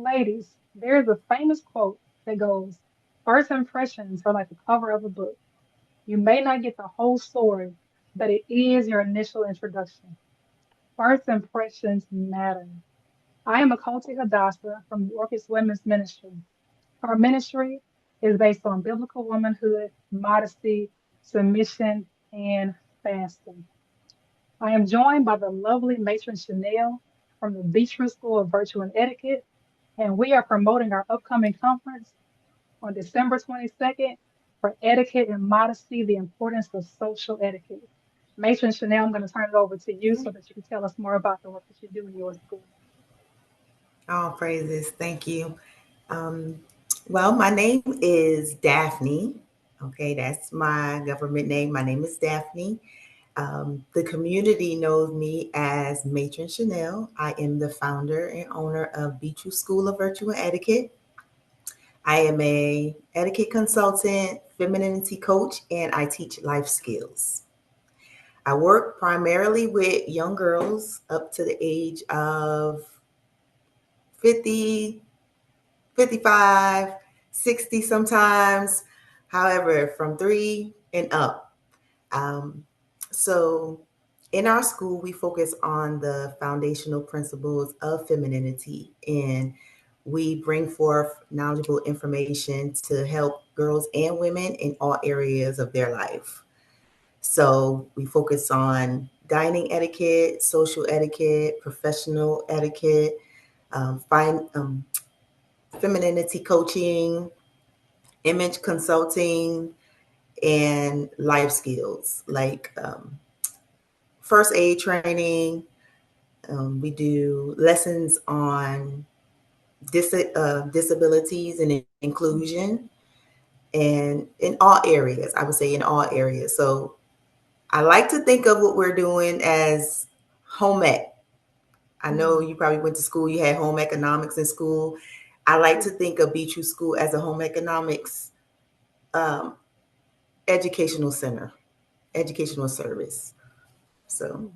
Ladies, there's a famous quote that goes, "First impressions are like the cover of a book. You may not get the whole story, but it is your initial introduction." First impressions matter. I am a coach at Hadassah from the Orchids Women's Ministry. Our ministry is based on biblical womanhood, modesty, submission, and fasting. I am joined by the lovely Matron Shanelle from the Beechwood School of Virtue and Etiquette, and we are promoting our upcoming conference on December 22nd for Etiquette and Modesty, the importance of social etiquette. Matron Chanel, I'm going to turn it over to you so that you can tell us more about the work that you do in your school. All praises. Thank you. Um, well, my name is Daphne. Okay, that's my government name. My name is Daphne. The community knows me as Matron Chanelle. I am the founder and owner of Beechwood School of Virtue and Etiquette. I am a etiquette consultant, femininity coach, and I teach life skills. I work primarily with young girls up to the age of 50, 55, 60 sometimes, however, from 3 and up. Um, so, in our school, we focus on the foundational principles of femininity and we bring forth knowledgeable information to help girls and women in all areas of their life. So, we focus on dining etiquette, social etiquette, professional etiquette, fine, femininity coaching, image consulting, and life skills like first aid training. We do lessons on disabilities and inclusion, and in all areas, I would say in all areas. So I like to think of what we're doing as home ec. I know Mm, you probably went to school, you had home economics in school. I like mm, to think of Beechwood School as a home economics um, educational center, educational service. So mm.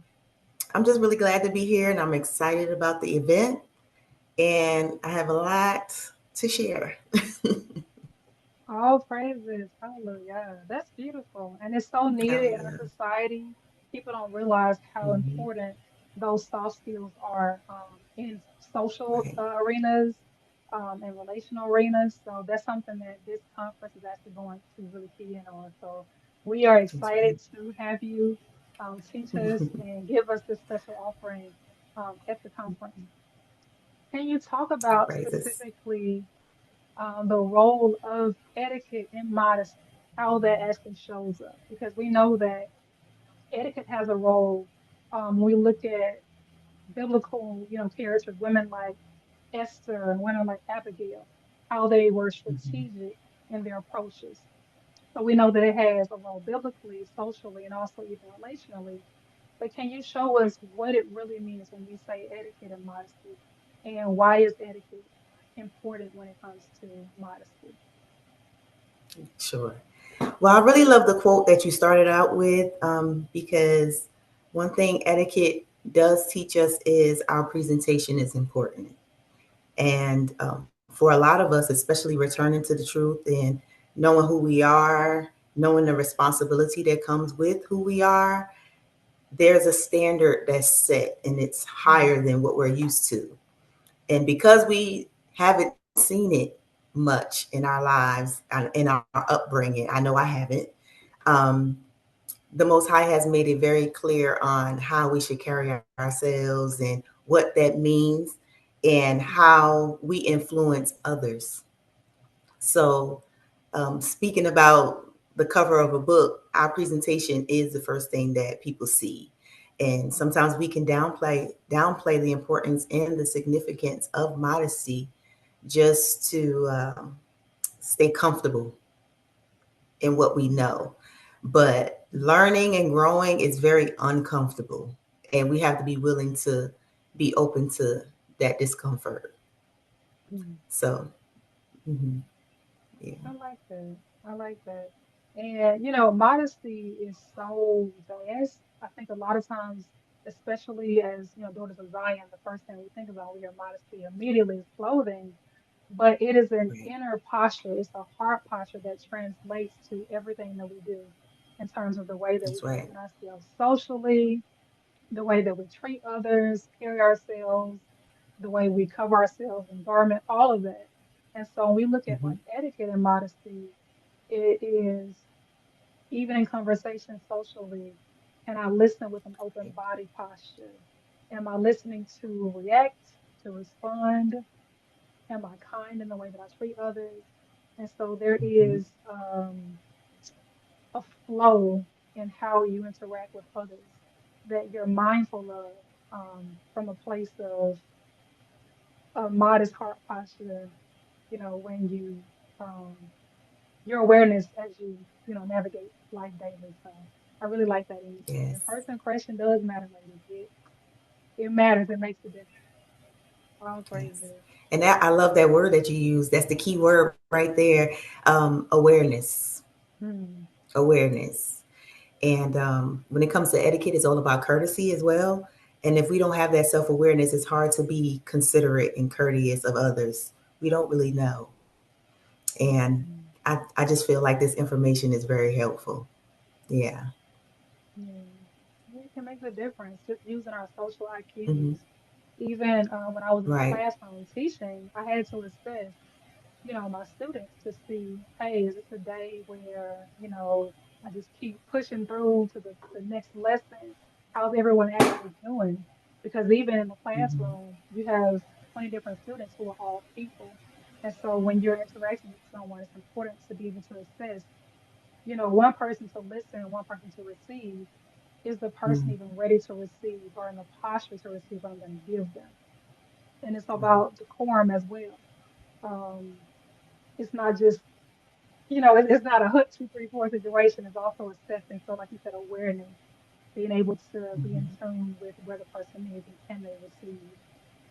I'm just really glad to be here and I'm excited about the event and I have a lot to share. All praises. Hallelujah. That's beautiful. And it's so needed in our Yeah. society. People don't realize how Mhm. important those soft skills are in social Right. arenas and relational arenas. So that's something that this conference is actually going to really key in on. So we are That's excited right. to have you teach us and give us this special offering at the conference. Can you talk All about praises. specifically the role of etiquette and modesty, how that actually shows up? Because we know that etiquette has a role. We look at biblical, characters, women like Esther and women like Abigail, how they were Mhm. strategic in their approaches. So we know that it has a role biblically, socially, and also even relationally. But can you show us what it really means when we say etiquette and modesty, and why is etiquette important when it comes to modesty? Sure. Well, I really love the quote that you started out with because one thing etiquette does teach us is our presentation is important. And for a lot of us, especially returning to the truth and knowing who we are, knowing the responsibility that comes with who we are, there's a standard that's set and it's higher than what we're used to. And because we haven't seen it much in our lives, in our upbringing, I know I haven't, um, the Most High has made it very clear on how we should carry ourselves and what that means and how we influence others. So, speaking about the cover of a book, our presentation is the first thing that people see. And sometimes we can downplay the importance and the significance of modesty just to stay comfortable in what we know. But learning and growing is very uncomfortable, and we have to be willing to be open to that discomfort. Mhm. So, mhm, yeah. I like that. I like that. And modesty is so vast. I think a lot of times especially as daughters of Zion, the first thing we think about when we hear modesty immediately is clothing. But it is an Right. inner posture. It's a heart posture that translates to everything that we do in terms of the way that we That's right. present ourselves socially, the way that we treat others, carry ourselves, the way we cover ourselves in garment, all of that. And so when we look at Hmm. like etiquette and modesty, it is even in conversation socially, and I listen with an open body posture. Am I listening to react, to respond? Am I kind in the way that I treat others? And so there Hmm. is a flow in how you interact with others that you're mindful of from a place of a modest heart posture, when um, your awareness as you navigate life daily. So I really like that image. And Yes. first impression does matter, ladies. It matters. It makes a difference. All Yes. praises. And that I love that word that you use. That's the key word right there. Awareness. Hmm. Awareness. And when it comes to etiquette, it's all about courtesy as well. And if we don't have that self awareness, it's hard to be considerate and courteous of others. We don't really know. And Hmm. I just feel like this information is very helpful. Yeah. Yeah. It can make a difference just using our social Hmm. IQs. Even when I was in the Right. classroom teaching, I had to assess my students to see, hey, is this a day where, I just keep pushing through to the next lesson? How's everyone actually doing? Because even in the Hmm. classroom, you have 20 different students who are all people. And so when you're interacting with someone, it's important to be able to assess, one person to listen and one person to receive. Is the person Hmm. even ready to receive or in the posture to receive what I'm going to give them? And it's Right. about decorum as well. Um, it's not just it's not a hook 2, 3, 4 situation. It's also assessing. So, like you said, awareness, being able to be in Hmm. tune with where the person is and can they receive,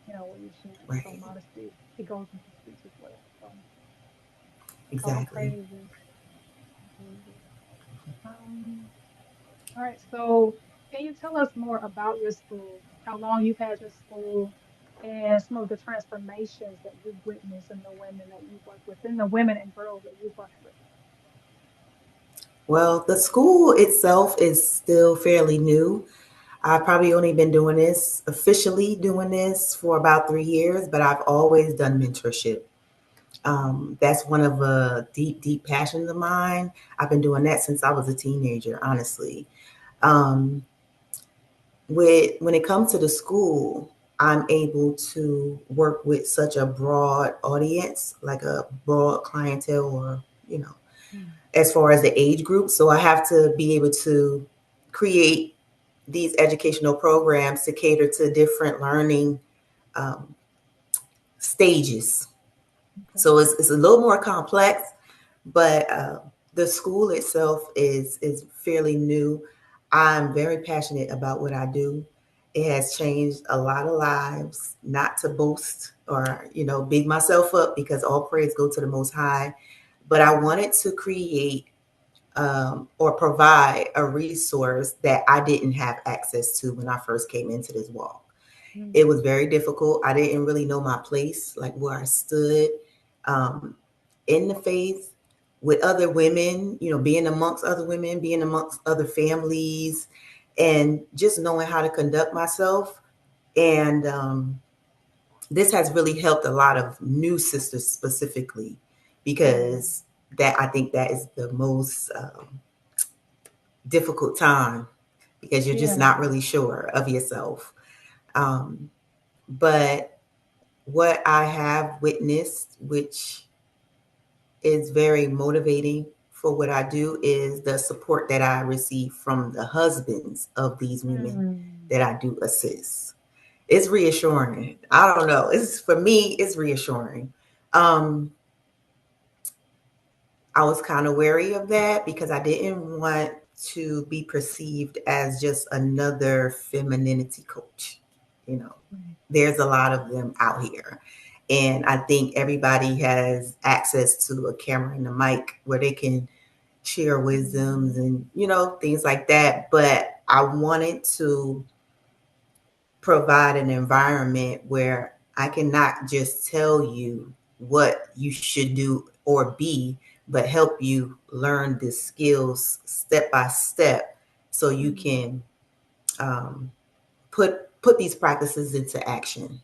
what you're sharing. So, Right. modesty, it goes into speech as well. So, all Exactly. praises. All praises. Um, all right. So, can you tell us more about your school? How long you've had your school? And some of the transformations that you've witnessed in the women that you've worked with, in the women and girls that you've worked with. Well, the school itself is still fairly new. I've probably only been doing this, officially doing this for about 3 years, but I've always done mentorship. That's one of a deep, deep passions of mine. I've been doing that since I was a teenager, honestly. Um, with when it comes to the school, I'm able to work with such a broad audience, like a broad clientele, or you know, Mm, as far as the age group. So I have to be able to create these educational programs to cater to different learning um, stages. okay. So it's a little more complex, but the school itself is fairly new. I'm very passionate about what I do. It has changed a lot of lives. Not to boast or big myself up, because all praise go to the Most High. But I wanted to create or provide a resource that I didn't have access to when I first came into this walk. It Mm, was very difficult. I didn't really know my place, like where I stood um, in the faith with other women, being amongst other women, being amongst other families, and just knowing how to conduct myself. And this has really helped a lot of new sisters specifically, mm, because that I think that is the most difficult time, because you're just yeah. not really sure of yourself. Um, but what I have witnessed, which is very motivating for what I do, is the support that I receive from the husbands of these women Mm, that I do assist. It's reassuring. I don't know. It's for me, it's reassuring. Um, I was kind of wary of that because I didn't want to be perceived as just another femininity coach. You know, mm, there's a lot of them out here. And I think everybody has access to a camera and a mic where they can share wisdoms mm, and, things like that. But I wanted to provide an environment where I cannot just tell you what you should do or be, but help you learn the skills step by step so you Mm, can um, put these practices into action.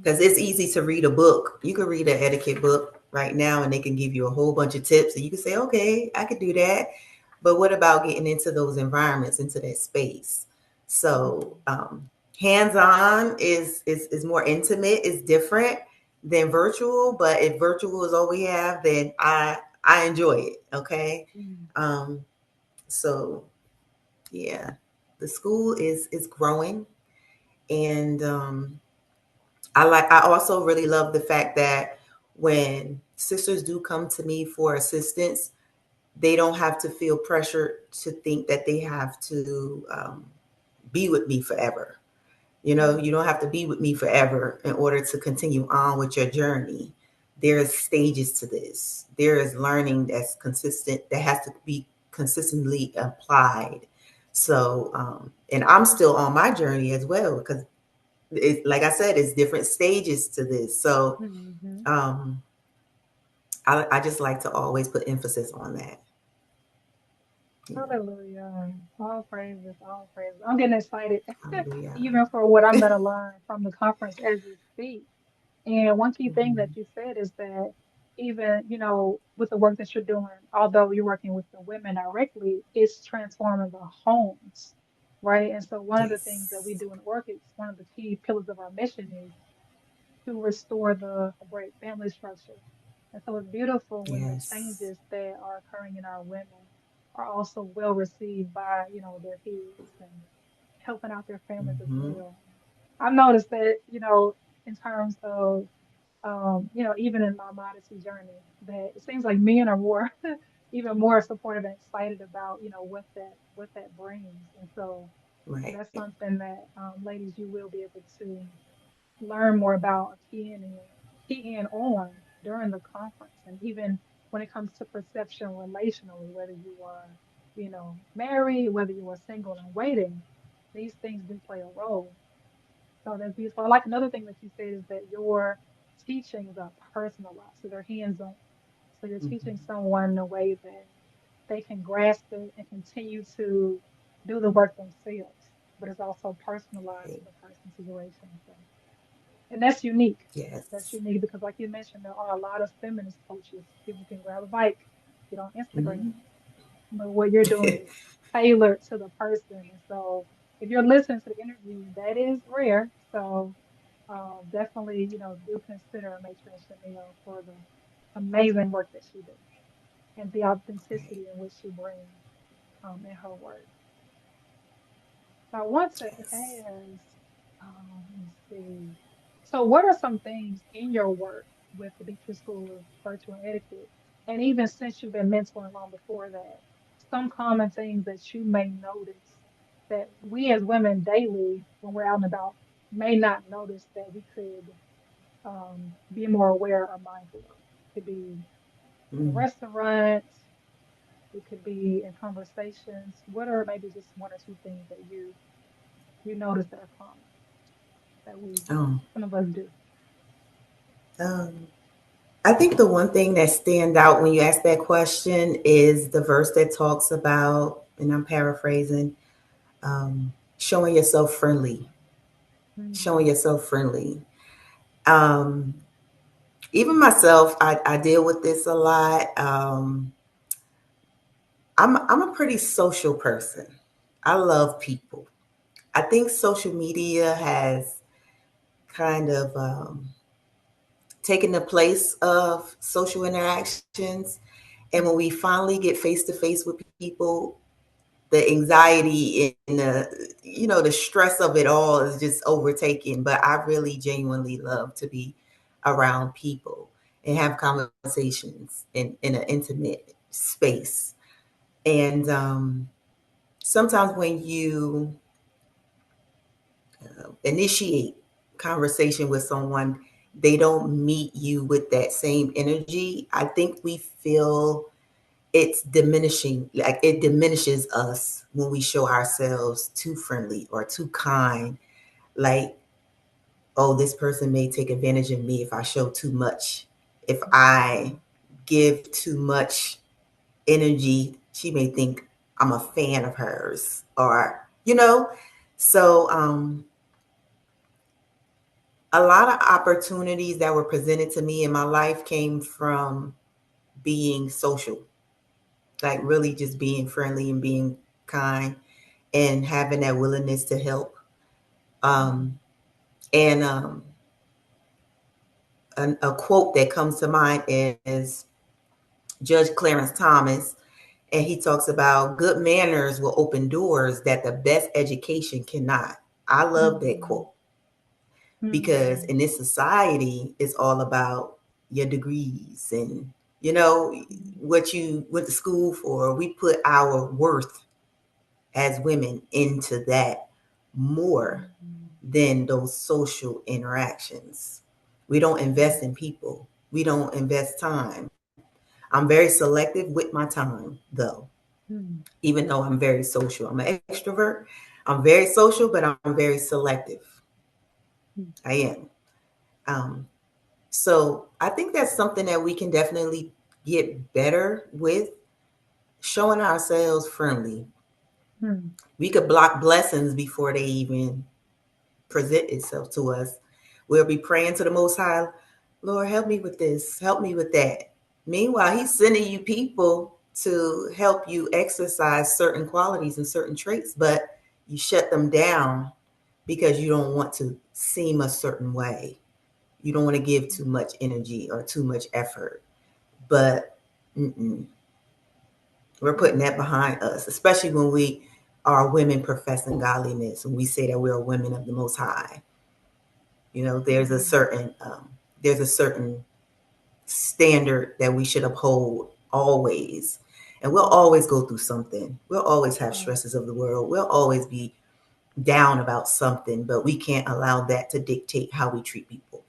Because mm, it's easy to read a book. You can read an etiquette book right now and they can give you a whole bunch of tips and you can say, okay, I could do that. But what about getting into those environments, into that space? So mm, hands-on is more intimate, is different than virtual. But if virtual is all we have, then I enjoy it. Okay. mm, Um, so yeah, the school is growing, and I also really love the fact that when sisters do come to me for assistance, they don't have to feel pressure to think that they have to be with me forever. You mm, don't have to be with me forever in order to continue on with your journey. There's stages to this. There is learning that's consistent, that has to be consistently applied. So, and I'm still on my journey as well because, like I said, it's different stages to this. So, mhm. um, I just like to always put emphasis on that. Yeah. Hallelujah. All praises, all praises. I'm getting excited Hallelujah. even for what I'm going to learn from the conference as we speak. And one key thing that Mhm. you said is that even, with the work that you're doing, although you're working with the women directly, it's transforming the homes, right? And so one of the things that we Yes. do in Orchids, one of the key pillars of our mission is to restore the great family structure. And so it's beautiful when the Yes. changes that are occurring in our women are also well received by, their kids and helping out their families as Hmm. well. I've noticed that, in terms of, even in my modesty journey, that it seems like men are more, even more supportive and excited about, what that brings. And so Right. that's something that, ladies, you will be able to learn more about key in on during the conference, and even when it comes to perception relationally, whether you are, married, whether you are single and waiting, these things do play a role. So that's beautiful. I like another thing that you said is that your teachings are personalized, so they're hands-on. So you're teaching Hmm. someone in a way that they can grasp it and continue to do the work themselves, but it's also personalized to Right. the person's situation. So, and that's unique. That's Yes. unique because, like you mentioned, there are a lot of feminist coaches. People can grab a bike, get on Instagram, Hmm. but what you're doing is tailored to the person. And so, if you're listening to the interview, that is rare. So, definitely, do consider Matron Shanelle for the amazing work that she does and the Right. authenticity in which she brings in her work. So I want to Yes. ask, let's see. So, what are some things in your work with the Beatrice School of Virtue and Etiquette, and even since you've been mentoring long before that, some common things that you may notice that we as women daily, when we're out and about, may not notice that we could be more aware or mindful of? It could be in a Mm. restaurant, it could be in conversations. What are maybe just one or two things that you notice that are common that we Um, some of us do? um, I think the one thing that stands out when you ask that question is the verse that talks about, and I'm paraphrasing, showing yourself friendly, showing Mm, yourself friendly. Um, Even myself, I deal with this a lot. I'm a pretty social person. I love people. I think social media has kind of taken the place of social interactions. And when we mm, finally get face to face with people, the anxiety and the the stress of it all is just overtaken. But I really genuinely love to be around people and have conversations in an intimate space. And sometimes when you initiate conversation with someone, they don't meet you with that same energy. I think we feel it's diminishing, like it diminishes us when we show ourselves too friendly or too kind. Like, oh, this person may take advantage of me if I show too much. If I Mhm. give too much energy, she may think I'm a fan of hers, or, you know. So, a lot of opportunities that were presented to me in my life came from being social, like really just being friendly and being kind and having that willingness to help. Mhm. Um, and a quote that comes to mind is Judge Clarence Thomas, and he talks about good manners will open doors that the best education cannot. I love that Mhm. quote because Mhm. in this society, it's all about your degrees and, you know, Mhm. what you went to school for. We put our worth as women into that more Mhm. than those social interactions. We don't invest in people. We don't invest time. I'm very selective with my time, though, Mhm. even though I'm very social. I'm an extrovert. I'm very social, but I'm very selective. Mhm. I am. Um, so I think that's something that we can definitely get better with, showing ourselves friendly. Mhm. We could block blessings before they even present itself to us. We'll be praying to the Most High, Lord, help me with this, help me with that. Meanwhile, He's sending you people to help you exercise certain qualities and certain traits, but you shut them down because you don't want to seem a certain way. You don't want to give too much energy or too much effort. But mm-mm, we're putting that Mhm. behind us, especially when we are women professing godliness and we say that we are women of the Most High. You know, Mhm. there's a certain standard that we should uphold always. And we'll Mhm. always go through something. We'll always have Right. stresses of the world. We'll always be down about something, but we can't allow that to dictate how we treat people.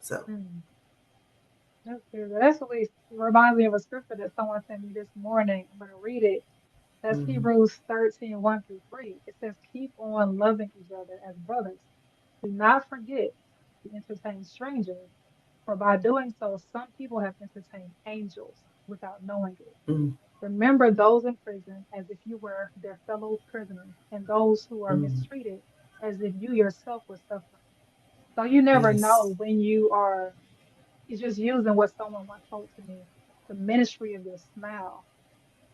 So, Mhm. That's good. That's what reminds me of a scripture that someone sent me this morning. I'm going to read it. That's mm, Hebrews 13, 1 through 3. It says, keep on loving each other as brothers. Do not forget to entertain strangers, for by doing so, some people have entertained angels without knowing it. mm, Remember those in prison as if you were their fellow prisoners, and those who are mm, mistreated as if you yourself were suffering. So you never yes. know when you are, it's just using what someone once told to me, the ministry of your smile,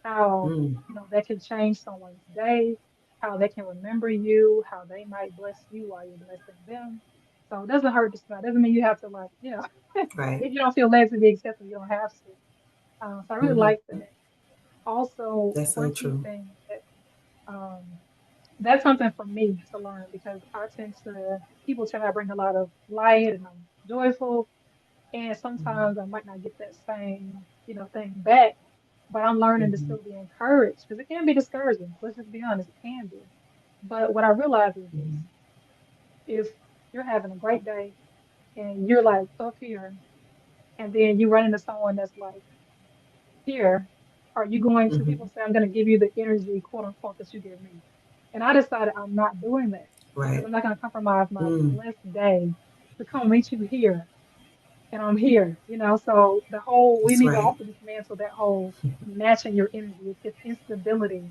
how, Mm, that can change someone's day, how they can remember you, how they might bless you while you're blessing them. So it doesn't hurt to smile. Doesn't mean you have to, like, right. if you don't feel led to be accepted, you don't have to. So I really Mm-hmm. like that. Also, That's so one key true. thing um, that's something for me to learn because people tend to bring a lot of light and I'm joyful. And sometimes I might not get that same, thing back, but I'm learning to Mm-hmm. still be encouraged because it can be discouraging. Let's just be honest, it can be. But what I realize is this: Mm-hmm. if you're having a great day and you're like up here, and then you run into someone that's like here, are you going to, Mm-hmm. people say, I'm going to give you the energy, quote unquote, that you give me? And I decided I'm not doing that because Right. I'm not going to compromise my Mm, blessed day to come meet you here. And I'm here. So we that's need to right. also dismantle that whole matching your energy. It's instability,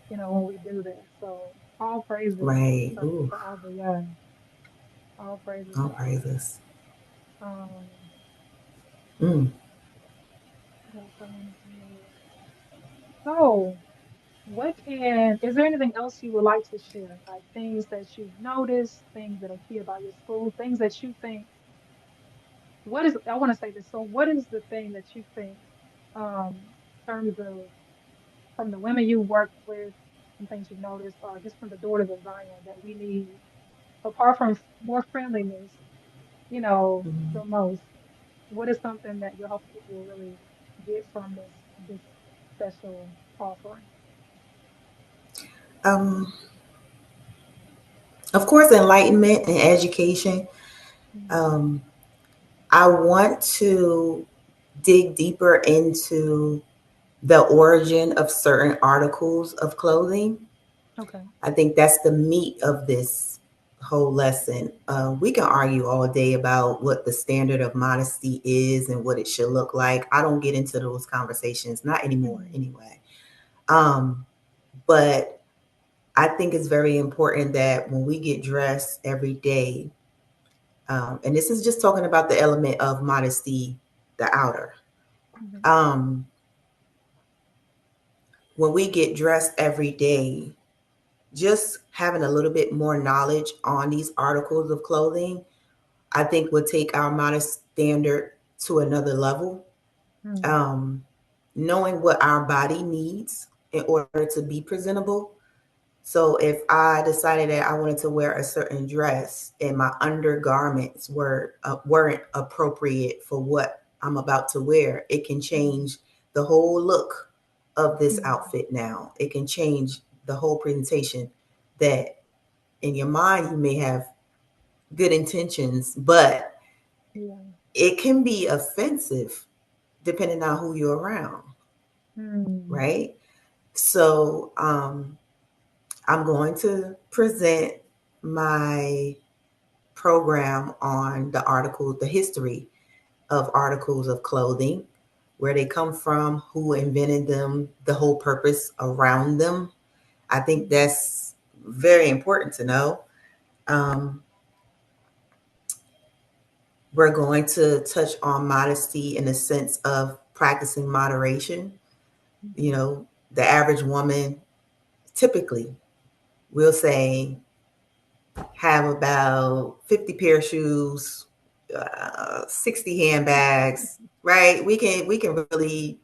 when we do that. So all praises Right. Ooh, to Abba, yeah. All praises all to Abba. praises. Um, Mm. what else I want to say? So, is there anything else you would like to share? Like things that you've noticed, things that are key about your school, things that you think, I want to say this. So, what is the thing that you think, in terms of from the women you worked with, some things you've noticed, or just from the daughters of Zion that we need, apart from more friendliness, Mm-hmm. the most? What is something that you're hoping people will really get from this special offering? Um, of course, enlightenment and education. Mm, Um, I want to dig deeper into the origin of certain articles of clothing. okay. I think that's the meat of this whole lesson. We can argue all day about what the standard of modesty is and what it should look like. I don't get into those conversations, not anymore, Mm-hmm. anyway. Um, but I think it's very important that when we get dressed every day, and this is just talking about the element of modesty, the outer. Mm-hmm. Um, when we get dressed every day, just having a little bit more knowledge on these articles of clothing, I think would take our modest standard to another level. Mm-hmm. Um, Knowing what our body needs in order to be presentable. So if I decided that I wanted to wear a certain dress and my undergarments weren't appropriate for what I'm about to wear, it can change the whole look of this Mm-hmm. outfit now. It can change the whole presentation that in your mind you may have good intentions, but Yeah. it can be offensive depending on who you're around, Mm-hmm. right? So I'm going to present my program on the history of articles of clothing, where they come from, who invented them, the whole purpose around them. I think that's very important to know. Um, we're going to touch on modesty in the sense of practicing moderation. You Mm-hmm. know, the average woman typically will say have about 50 pair of shoes, 60 handbags, right? We can really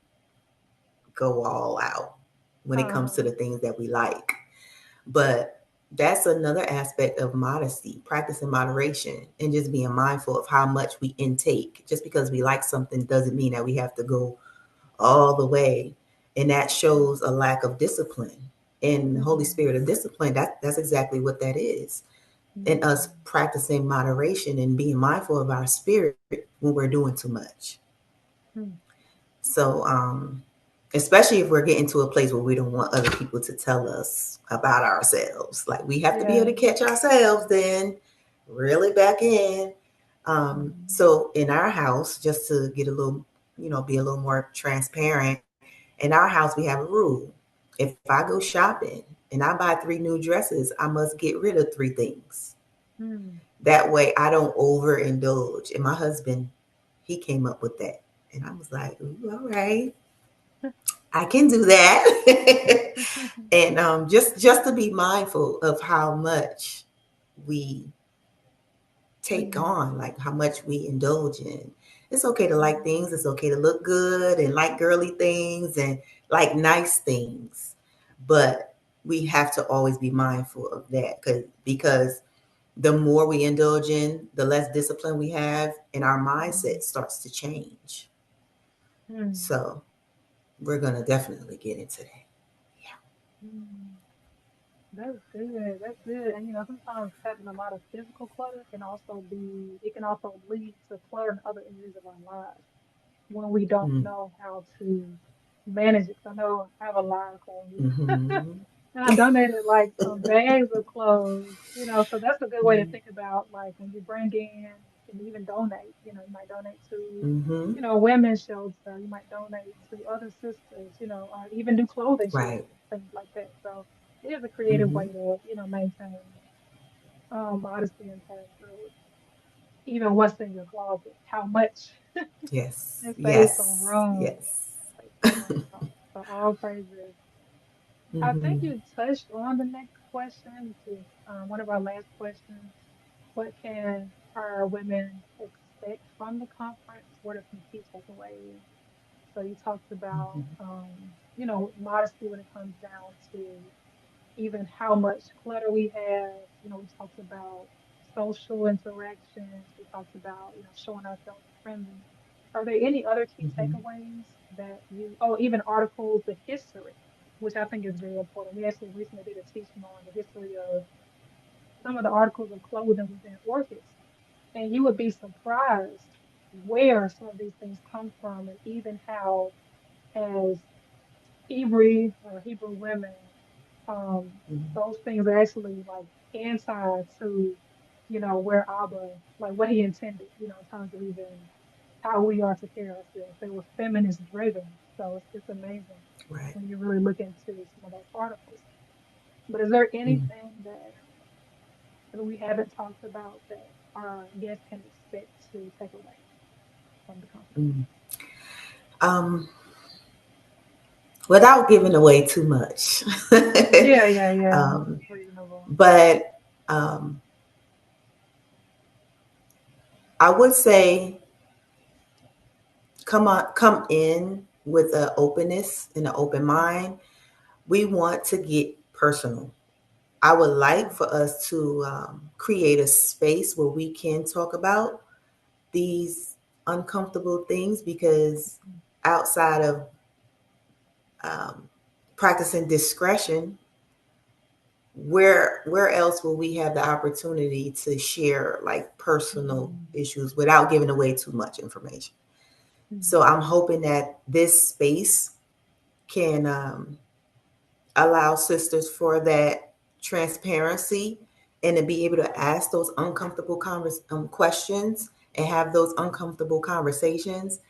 go all out when it comes to Uh-huh. the things that we like. But that's another aspect of modesty, practicing moderation and just being mindful of how much we intake. Just because we like something doesn't mean that we have to go all the way. And that shows a lack of discipline. And the Holy Mm-hmm. Spirit of discipline, that's exactly what that is. And Mm-hmm. us practicing moderation and being mindful of our spirit when we're doing too much. So, especially if we're getting to a place where we don't want other people to tell us about ourselves, like we have to be able Yeah. to catch ourselves, then really back in. Mm-hmm. So, in our house, just to get a little, be a little more transparent, in our house, we have a rule. If I go shopping and I buy 3 new dresses, I must get rid of 3 things. Mm-hmm. That way I don't overindulge. And my husband, he came up with that. And I was like, ooh, all right, I can do that. And just to be mindful of how much we take Mm-hmm. on, like how much we indulge in. It's okay to like Yeah. things. It's okay to look good and like girly things and like nice things. But we have to always be mindful of that because the more we indulge in, the less discipline we have, and our Mm-hmm. mindset starts to change. Mm-hmm. So we're gonna definitely get into that. Mm-hmm. That's good. That's good. And sometimes having a lot of physical clutter can also it can also lead to clutter in other areas of our lives when we don't Mm. know how to manage it. 'Cause I know I have a lot of clothes. Mm-hmm. And I donated like some bags of clothes, so that's a good way to think about like when you bring in and even donate, you might donate to, Mm-hmm. women's shelter, you might donate to other sisters, or even do clothing Right. sharing, things like that. So it is a creative Mm-hmm. way to, maintain modesty in terms of even what's in your closet, how much Yes. it saves some Yes. room. Yes. Saves some room. So all praises. I think Mm-hmm. you touched on the next question, which is one of our last questions. What can our women expect from the conference? What are some key takeaways? So you talked about, Mm-hmm. modesty when it comes down to even how much clutter we have. We talked about social interactions. We talked about, showing ourselves friendly. Are there any other key Mm-hmm. takeaways oh, even articles, the history, which I think is very important. We actually recently did a teaching on the history of some of the articles of clothing within Orchids. And you would be surprised where some of these things come from and even how, as Hebrew women, um, Mm-hmm. those things are actually like anti to where Abba, like what he intended, in terms of even how we are to carry ourselves. They were feminist driven. So it's amazing Right. when you really look into some of those articles. But is there Mm. anything that we haven't talked about that our guests can expect to take away from the conference? Mm. Um, Without giving away too much, Yeah, yeah, yeah. um, Reasonable. but um, I would say come in with an openness and an open Mm-hmm. mind. We want to get personal. I would like Mm-hmm. for us to create a space where we can talk about these uncomfortable things because outside of um, practicing discretion, where else will we have the opportunity to share like personal Mm-hmm. issues without giving away too much information? So I'm hoping that this space can allow sisters for that transparency and to be able to ask those uncomfortable questions and have those uncomfortable conversations.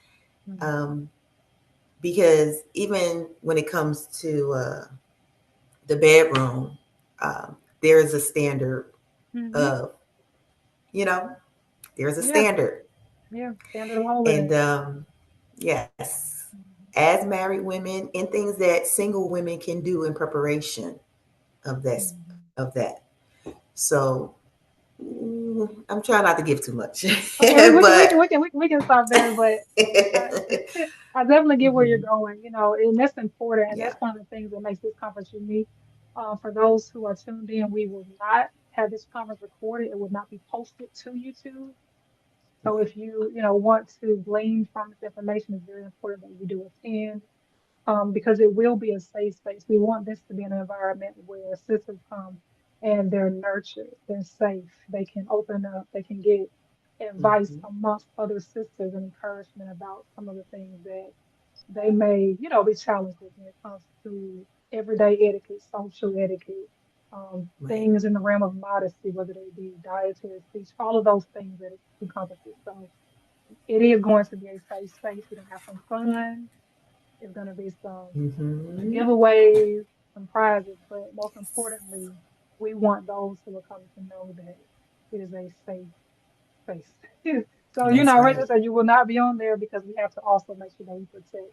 Mm-hmm. Um, because even when it comes to the bedroom, there is a standard Mm-hmm. of, you know, there's a Yeah, standard. yeah. Standard of And holiness. yes, Mm-hmm. as married women and things that single women can do in preparation of this, Mm-hmm. of that. So I'm trying not to give too much, Okay, but we can stop there, but I, I definitely get where you're mhm, going, and that's important, and yeah, that's one of the things that makes this conference unique. For those who are tuned in, we will not have this conference recorded; it will not be posted to YouTube. So right, if you want to glean from this information, it's very important that you do attend, because it will be a safe space. We want this to be an environment where sisters come and they're nurtured, they're safe, they can open up, they can get advice hmm, amongst other sisters and encouragement about some of the things that they may be challenged with when it comes to everyday etiquette, social etiquette, right, things in the realm of modesty, whether they be dietary speech, all of those things that it encompasses. So it is going to be a safe space. We're gonna have some fun. It's going to be some hmm, giveaways, some prizes, but most importantly, we want those who are coming to know that it is a safe space. So you're that's not ready to right, say you will not be on there because we have to also make sure that we protect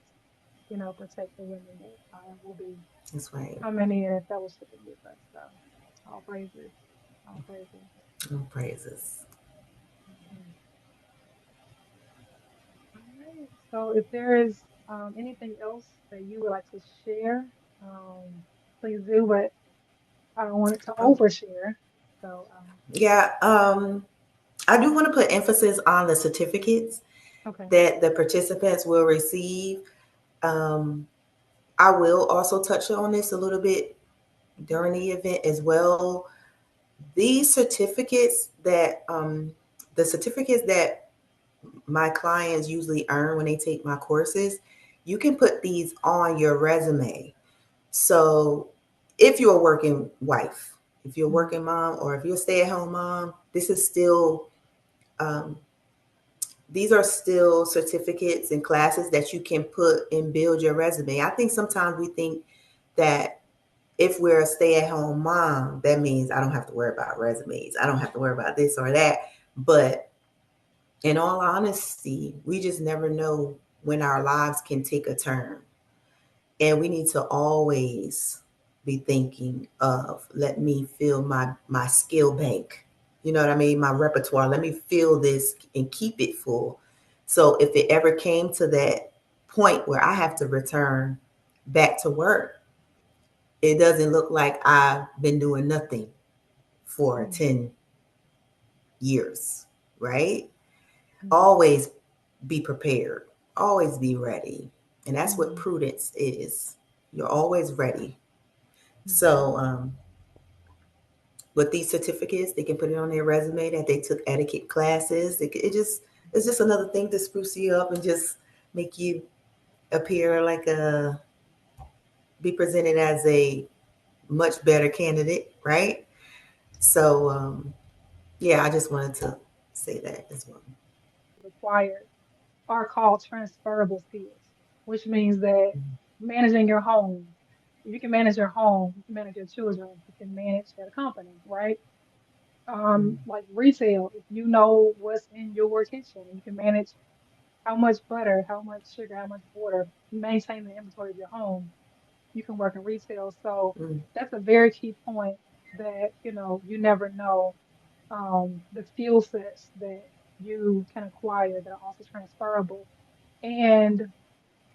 the women that will be that's right. coming in and fellowshipping with us. So all praises, all praises. Oh, praises. Mhm. All right. So if there is anything else that you would like to share, please do. But I don't want it to Oh, overshare. So, yeah. I do want to put emphasis on the certificates okay. that the participants will receive. Um, I will also touch on this a little bit during the event as well. These certificates the certificates that my clients usually earn when they take my courses, you can put these on your resume. So if you're a working wife, if you're a Mm, working mom, or if you're a stay-at-home mom, this is still um, these are still certificates and classes that you can put and build your resume. I think sometimes we think that if we're a stay-at-home mom, that means I don't have to worry about resumes. I don't have to worry about this or that. But in all honesty, we just never know when our lives can take a turn. And we need to always be thinking of, let me fill my skill bank. You know what I mean? My repertoire. Let me fill this and keep it full. So if it ever came to that point where I have to return back to work, it doesn't look like I've been doing nothing for mm, 10 years, right? mm, Always be prepared, always be ready. And that's what mm, prudence is. You're always ready. mm, So, with these certificates, they can put it on their resume that they took etiquette classes. It's just another thing to spruce you up and just make you appear like be presented as a much better candidate, right? So, yeah, I just wanted to say that as well. Required are called transferable skills, which means that managing your home, you can manage your home, you can manage your children, you can manage your company, right? Like retail, if you know what's in your kitchen, you can manage how much butter, how much sugar, how much water, maintain the inventory of your home. You can work in retail. So Mm, that's a very key point that, you never know the skill sets that you can acquire that are also transferable. And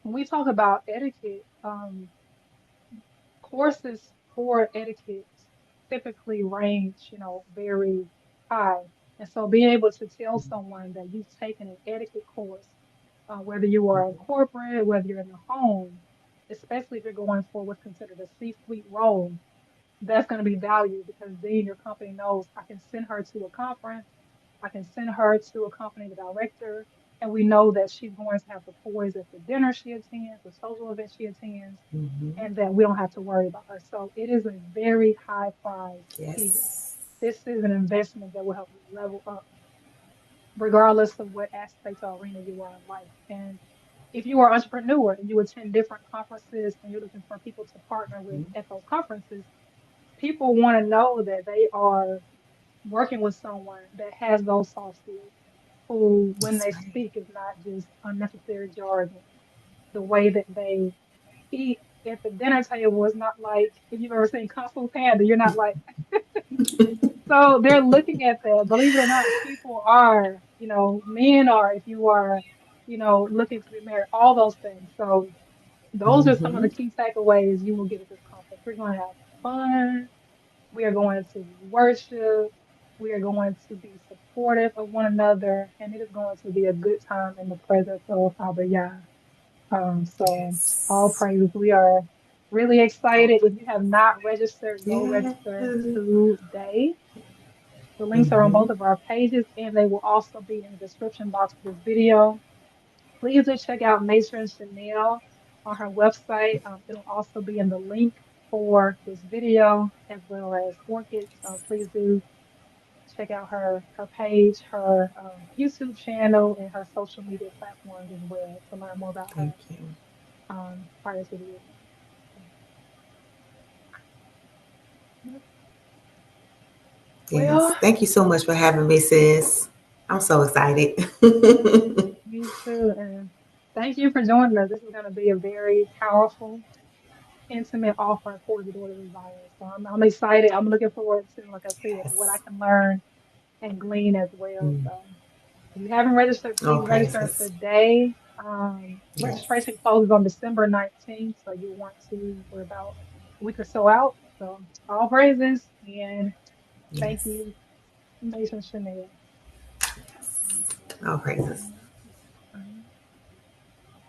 when we talk about etiquette, courses for etiquette typically range, very high. And so being able to tell someone that you've taken an etiquette course, whether you are in corporate, whether you're in the home, especially if you're going for what's considered a C-suite role, that's going to be valued because then your company knows I can send her to a conference, I can send her to accompany the director, and we know that she's going to have the poise at the dinner she attends, the social event she attends, mm-hmm. and that we don't have to worry about her. So it is a very high prize skill. Yes. This is an investment that will help you level up, regardless of what aspect or arena you are in life. And if you are an entrepreneur and you attend different conferences and you're looking for people to partner with Mm-hmm. at those conferences, people want to know that they are working with someone that has those soft skills, who, when That's they right. speak, is not just unnecessary jargon. The way that they eat at the dinner table is not like if you've ever seen Kung Fu Panda, you're not like, so they're looking at that. Believe it or not, people are, men are, if you are, looking to be married, all those things. So those are some of Mm-hmm. the key takeaways you will get at this conference. We're going to have fun. We are going to worship. We are going to be supportive of one another, and it is going to be a good time in the presence of our Yah. So all Yes. praises. We are really Oh, excited. If you have not registered, go yes. register today. The links are on Mm-hmm. both of our pages, and they will also be in the description box for this video. Please do check out Matron Shanelle on her website. It'll also be in the link for this video as well as Orchids. Please do check out her page, her YouTube channel, and her social media platforms as well to learn more about Thank her you. prior to the event. So, yep. Yes. Well, Thank you so much for having me, sis. I'm so excited. me too. And thank you for joining us. This is going to be a very powerful, intimate offering for the Daughters of Zion. So I'm excited. I'm looking forward to, like I said, what I Yes. can learn and glean as well. Mm. So if you haven't registered, All please register praises. today. Yes. Registration closes on December 19th, so you want to, we're about a week or so out. So all praises and thank Yes. you, Mason Chanel. All praises.